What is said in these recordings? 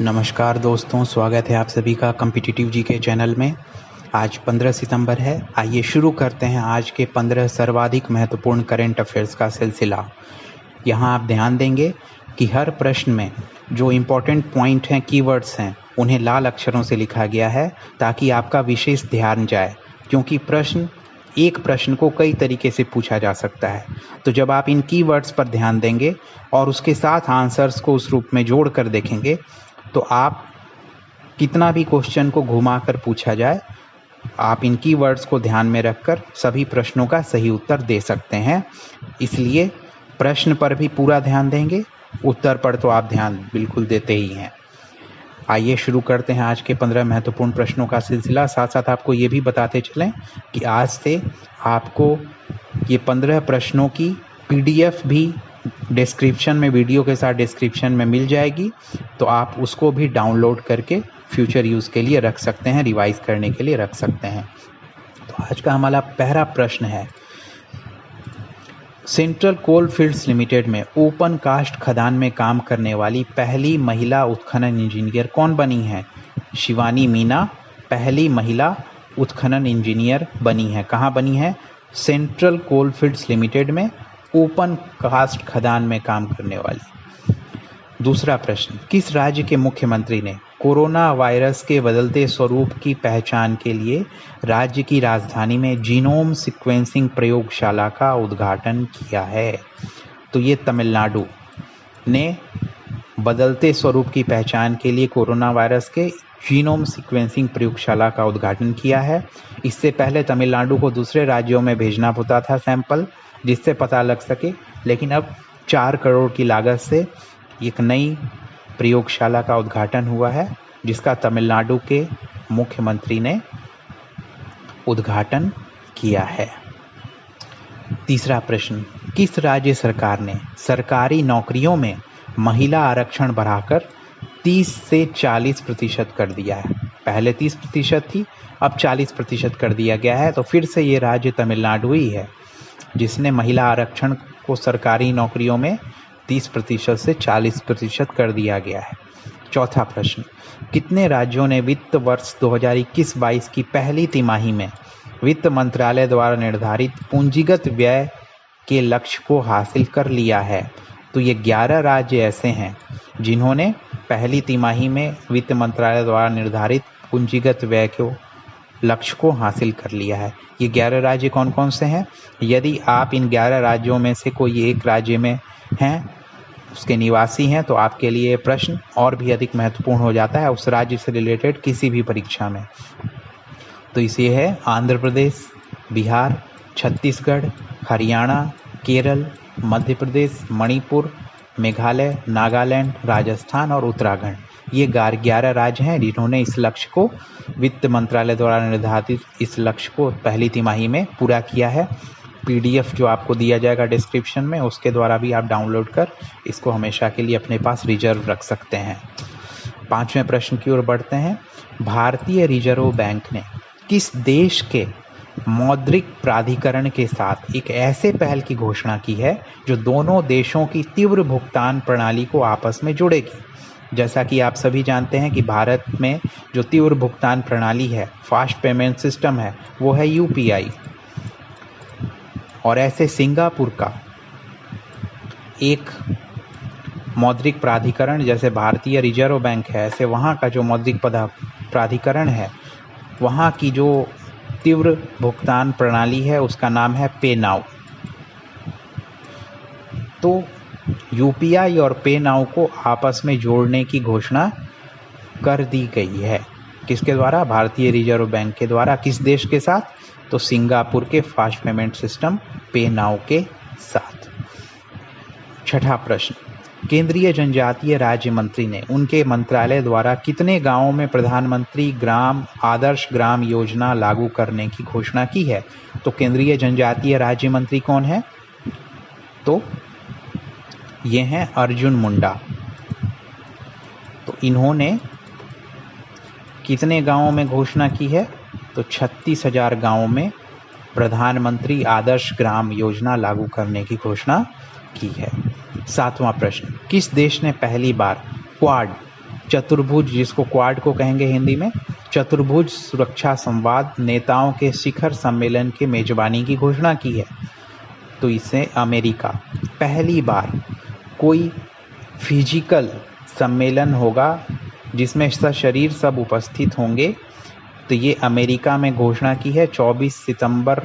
नमस्कार दोस्तों, स्वागत है आप सभी का कॉम्पिटिटिव जीके चैनल में। आज 15 सितंबर है। आइए शुरू करते हैं आज के 15 सर्वाधिक महत्वपूर्ण करंट अफेयर्स का सिलसिला। यहाँ आप ध्यान देंगे कि हर प्रश्न में जो इम्पोर्टेंट पॉइंट हैं, कीवर्ड्स हैं, उन्हें लाल अक्षरों से लिखा गया है ताकि आपका विशेष ध्यान जाए, क्योंकि एक प्रश्न को कई तरीके से पूछा जा सकता है। तो जब आप इन कीवर्ड्स पर ध्यान देंगे और उसके साथ आंसर्स को उस रूप में जोड़कर देखेंगे तो आप कितना भी क्वेश्चन को घुमाकर पूछा जाए, आप इन कीवर्ड्स को ध्यान में रखकर सभी प्रश्नों का सही उत्तर दे सकते हैं। इसलिए प्रश्न पर भी पूरा ध्यान देंगे, उत्तर पर तो आप ध्यान बिल्कुल देते ही हैं। आइए शुरू करते हैं आज के 15 महत्वपूर्ण प्रश्नों का सिलसिला। साथ साथ आपको ये भी बताते चलें कि आज से आपको ये 15 प्रश्नों की PDF भी डिस्क्रिप्शन में, वीडियो के साथ डिस्क्रिप्शन में मिल जाएगी, तो आप उसको भी डाउनलोड करके फ्यूचर यूज़ के लिए रख सकते हैं, रिवाइज करने के लिए रख सकते हैं। तो आज का हमारा पहला प्रश्न है, सेंट्रल कोल फील्ड्स लिमिटेड में ओपन कास्ट खदान में काम करने वाली पहली महिला उत्खनन इंजीनियर कौन बनी है? शिवानी मीना पहली महिला उत्खनन इंजीनियर बनी है। कहाँ बनी है? सेंट्रल कोल फील्ड्स लिमिटेड में ओपन कास्ट खदान में काम करने वाली। दूसरा प्रश्न, किस राज्य के मुख्यमंत्री ने कोरोना वायरस के बदलते स्वरूप की पहचान के लिए राज्य की राजधानी में जीनोम सीक्वेंसिंग प्रयोगशाला का उद्घाटन किया है? तो ये तमिलनाडु ने बदलते स्वरूप की पहचान के लिए कोरोना वायरस के जीनोम सीक्वेंसिंग प्रयोगशाला का उद्घाटन किया है। इससे पहले तमिलनाडु को दूसरे राज्यों में भेजना होता था सैंपल, जिससे पता लग सके, लेकिन अब 4 करोड़ की लागत से एक नई प्रयोगशाला का उद्घाटन हुआ है, जिसका तमिलनाडु के मुख्यमंत्री ने उद्घाटन किया है। तीसरा प्रश्न, किस राज्य सरकार ने सरकारी नौकरियों में महिला आरक्षण बढ़ाकर 30 से 40% कर दिया है? पहले 30% थी, अब 40% कर दिया गया है। तो फिर से ये राज्य तमिलनाडु ही है जिसने महिला आरक्षण को सरकारी नौकरियों में 30% से 40% कर दिया गया है। चौथा प्रश्न, कितने राज्यों ने वित्त वर्ष 2021-22 की पहली तिमाही में वित्त मंत्रालय द्वारा निर्धारित पूंजीगत व्यय के लक्ष्य को हासिल कर लिया है? तो ये 11 राज्य ऐसे हैं जिन्होंने पहली तिमाही में वित्त मंत्रालय द्वारा निर्धारित पूंजीगत व्यय के लक्ष्य को हासिल कर लिया है। ये 11 राज्य कौन कौन से हैं? यदि आप इन 11 राज्यों में से कोई एक राज्य में हैं, उसके निवासी हैं, तो आपके लिए प्रश्न और भी अधिक महत्वपूर्ण हो जाता है उस राज्य से रिलेटेड किसी भी परीक्षा में। तो इसे है आंध्र प्रदेश, बिहार, छत्तीसगढ़, हरियाणा, केरल, मध्य प्रदेश, मणिपुर, मेघालय, नागालैंड, राजस्थान और उत्तराखंड। ये 11 राज्य हैं जिन्होंने इस लक्ष्य को, वित्त मंत्रालय द्वारा निर्धारित इस लक्ष्य को पहली तिमाही में पूरा किया है। PDF जो आपको दिया जाएगा डिस्क्रिप्शन में, उसके द्वारा भी आप डाउनलोड कर इसको हमेशा के लिए अपने पास रिजर्व रख सकते हैं। 5वें प्रश्न की ओर बढ़ते हैं। भारतीय रिजर्व बैंक ने किस देश के मौद्रिक प्राधिकरण के साथ एक ऐसे पहल की घोषणा की है जो दोनों देशों की तीव्र भुगतान प्रणाली को आपस में जोड़ेगी? जैसा कि आप सभी जानते हैं कि भारत में जो तीव्र भुगतान प्रणाली है, फास्ट पेमेंट सिस्टम है, वो है UPI। और ऐसे सिंगापुर का एक मौद्रिक प्राधिकरण, जैसे भारतीय रिजर्व बैंक है, ऐसे वहाँ का जो मौद्रिक प्राधिकरण है, वहाँ की जो तीव्र भुगतान प्रणाली है, उसका नाम है पे नाउ। तो UPI और पे नाउ को आपस में जोड़ने की घोषणा कर दी गई है। किसके द्वारा? भारतीय रिजर्व बैंक के द्वारा। किस देश के साथ? तो सिंगापुर के फास्ट पेमेंट सिस्टम पे नाउ के साथ। छठा प्रश्न, केंद्रीय जनजातीय राज्य मंत्री ने उनके मंत्रालय द्वारा कितने गांवों में प्रधानमंत्री आदर्श ग्राम योजना लागू करने की घोषणा की है? तो केंद्रीय जनजातीय राज्य मंत्री कौन है? तो ये हैं अर्जुन मुंडा। तो इन्होंने कितने गांवों में घोषणा की है? तो 36,000 गांवों में प्रधानमंत्री आदर्श ग्राम योजना लागू करने की घोषणा की है। 7वां प्रश्न, किस देश ने पहली बार क्वाड चतुर्भुज, जिसको क्वाड को कहेंगे हिंदी में, चतुर्भुज सुरक्षा संवाद नेताओं के शिखर सम्मेलन के मेजबानी की घोषणा की है। तो इसे अमेरिका, पहली बार कोई फिजिकल सम्मेलन होगा जिसमें सशरीर सब उपस्थित होंगे, तो ये अमेरिका में घोषणा की है। 24 सितंबर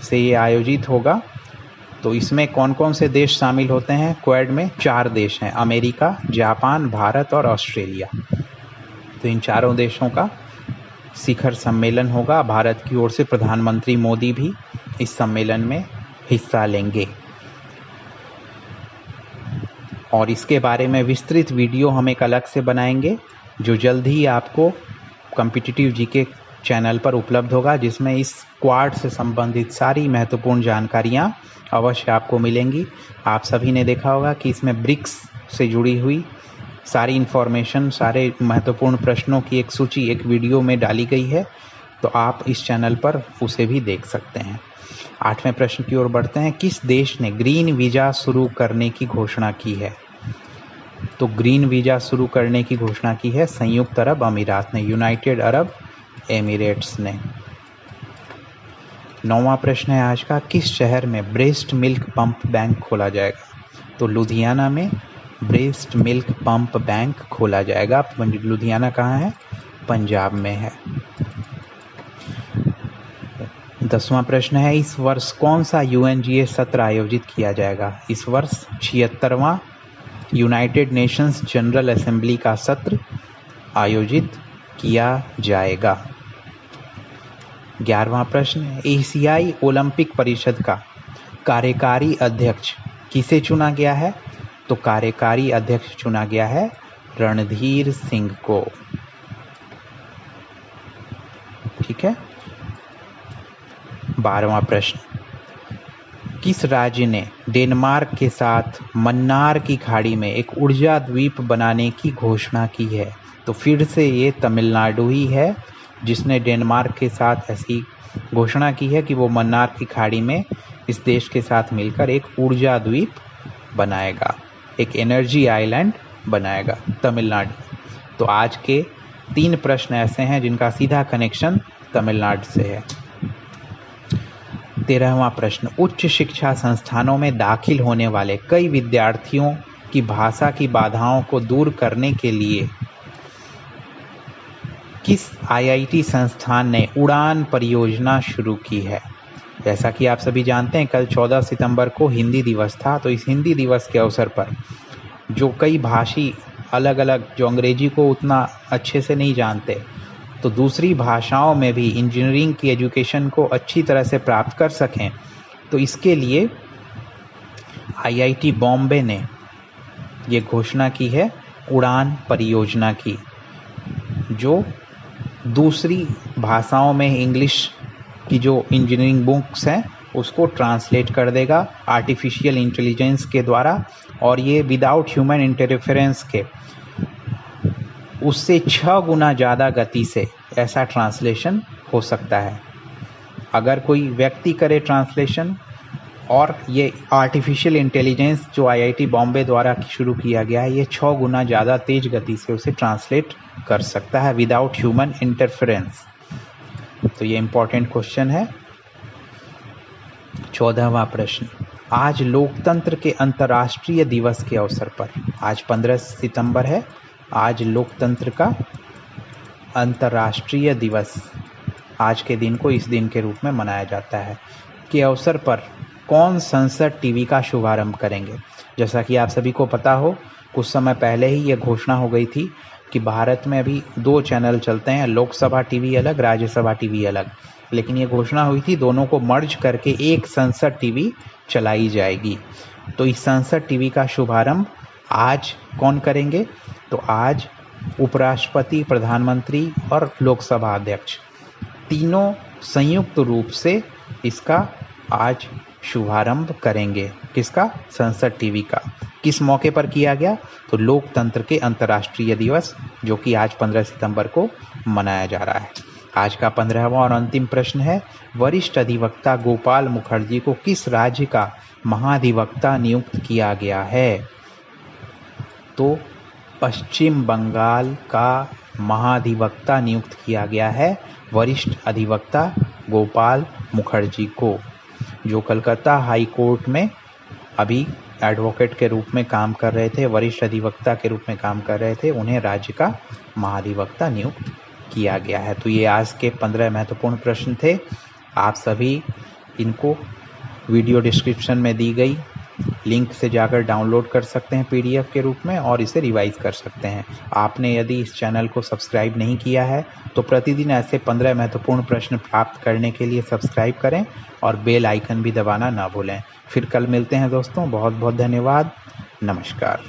से ये आयोजित होगा। तो इसमें कौन कौन से देश शामिल होते हैं? क्वाड में 4 देश हैं, अमेरिका, जापान, भारत और ऑस्ट्रेलिया। तो इन चारों देशों का शिखर सम्मेलन होगा। भारत की ओर से प्रधानमंत्री मोदी भी इस सम्मेलन में हिस्सा लेंगे और इसके बारे में विस्तृत वीडियो हम एक अलग से बनाएंगे जो जल्द ही आपको कॉम्पिटिटिव जीके चैनल पर उपलब्ध होगा, जिसमें इस क्वाड से संबंधित सारी महत्वपूर्ण जानकारियां अवश्य आपको मिलेंगी। आप सभी ने देखा होगा कि इसमें ब्रिक्स से जुड़ी हुई सारी इन्फॉर्मेशन, सारे महत्वपूर्ण प्रश्नों की एक सूची एक वीडियो में डाली गई है, तो आप इस चैनल पर उसे भी देख सकते हैं। 8वें प्रश्न की ओर बढ़ते हैं। किस देश ने ग्रीन वीजा शुरू करने की घोषणा की है? तो ग्रीन वीजा शुरू करने की घोषणा की है संयुक्त अरब अमीरात ने, यूनाइटेड अरब एमिरेट्स ने। 9वां प्रश्न है आज का। किस शहर में ब्रेस्ट मिल्क पंप बैंक खोला जाएगा? तो लुधियाना में ब्रेस्ट मिल्क पंप बैंक खोला जाएगा। लुधियाना कहाँ है? पंजाब में है। 10वां प्रश्न है। इस वर्ष कौन सा UNGA सत्र आयोजित किया जाएगा? इस वर्ष 76वां यूनाइटेड नेशंस जनरल असेंबली का सत्र आयोजित किया जाएगा। 11वां प्रश्न। एशियाई ओलंपिक परिषद का कार्यकारी अध्यक्ष किसे चुना गया है? तो कार्यकारी अध्यक्ष चुना गया है रणधीर सिंह को। ठीक है। 12वां प्रश्न। किस राज्य ने डेनमार्क के साथ मन्नार की खाड़ी में एक ऊर्जा द्वीप बनाने की घोषणा की है? तो फिर से ये तमिलनाडु ही है जिसने डेनमार्क के साथ ऐसी घोषणा की है कि वो मन्नार की खाड़ी में इस देश के साथ मिलकर एक ऊर्जा द्वीप बनाएगा, एक एनर्जी आइलैंड बनाएगा, तमिलनाडु। तो आज के 3 प्रश्न ऐसे हैं जिनका सीधा कनेक्शन तमिलनाडु से है। 13वां प्रश्न। उच्च शिक्षा संस्थानों में दाखिल होने वाले कई विद्यार्थियों की भाषा की बाधाओं को दूर करने के लिए किस IIT संस्थान ने उड़ान परियोजना शुरू की है? जैसा कि आप सभी जानते हैं, कल 14 सितंबर को हिंदी दिवस था। तो इस हिंदी दिवस के अवसर पर जो कई भाषी अलग अलग, जो अंग्रेजी को उतना अच्छे से नहीं जानते, तो दूसरी भाषाओं में भी इंजीनियरिंग की एजुकेशन को अच्छी तरह से प्राप्त कर सकें, तो इसके लिए IIT बॉम्बे ने ये घोषणा की है उड़ान परियोजना की, जो दूसरी भाषाओं में इंग्लिश की जो इंजीनियरिंग बुक्स हैं उसको ट्रांसलेट कर देगा आर्टिफिशियल इंटेलिजेंस के द्वारा, और ये विदाउट ह्यूमन इंटरफेरेंस के उससे 6 गुना ज़्यादा गति से ऐसा ट्रांसलेशन हो सकता है। अगर कोई व्यक्ति करे ट्रांसलेशन, और ये आर्टिफिशियल इंटेलिजेंस जो IIT बॉम्बे द्वारा शुरू किया गया है, ये 6 गुना ज़्यादा तेज गति से उसे ट्रांसलेट कर सकता है विदाउट ह्यूमन इंटरफेरेंस। तो ये इम्पोर्टेंट क्वेश्चन है। 14वां प्रश्न। आज लोकतंत्र के अंतर्राष्ट्रीय दिवस के अवसर पर, आज 15 सितंबर है, आज लोकतंत्र का अंतर्राष्ट्रीय दिवस, आज के दिन को इस दिन के रूप में मनाया जाता है, के अवसर पर कौन संसद टीवी का शुभारंभ करेंगे? जैसा कि आप सभी को पता हो, कुछ समय पहले ही ये घोषणा हो गई थी कि भारत में अभी 2 चैनल चलते हैं, लोकसभा टीवी अलग, राज्यसभा टीवी अलग, लेकिन ये घोषणा हुई थी दोनों को मर्ज करके एक संसद टीवी चलाई जाएगी। तो इस संसद टीवी का शुभारंभ आज कौन करेंगे? तो आज उपराष्ट्रपति, प्रधानमंत्री और लोकसभा अध्यक्ष तीनों संयुक्त रूप से इसका आज शुभारंभ करेंगे। किसका? संसद टीवी का। किस मौके पर किया गया? तो लोकतंत्र के अंतर्राष्ट्रीय दिवस, जो कि आज 15 सितंबर को मनाया जा रहा है। आज का 15वां और अंतिम प्रश्न है। वरिष्ठ अधिवक्ता गोपाल मुखर्जी को किस राज्य का महाधिवक्ता नियुक्त किया गया है? तो पश्चिम बंगाल का महाधिवक्ता नियुक्त किया गया है वरिष्ठ अधिवक्ता गोपाल मुखर्जी को, जो कलकत्ता हाई कोर्ट में अभी एडवोकेट के रूप में काम कर रहे थे, वरिष्ठ अधिवक्ता के रूप में काम कर रहे थे, उन्हें राज्य का महाधिवक्ता नियुक्त किया गया है। तो ये आज के 15 महत्वपूर्ण प्रश्न थे। आप सभी इनको वीडियो डिस्क्रिप्शन में दी गई लिंक से जाकर डाउनलोड कर सकते हैं PDF के रूप में और इसे रिवाइज कर सकते हैं। आपने यदि इस चैनल को सब्सक्राइब नहीं किया है तो प्रतिदिन ऐसे 15 महत्वपूर्ण प्रश्न प्राप्त करने के लिए सब्सक्राइब करें और बेल आइकन भी दबाना ना भूलें। फिर कल मिलते हैं दोस्तों। बहुत बहुत धन्यवाद। नमस्कार।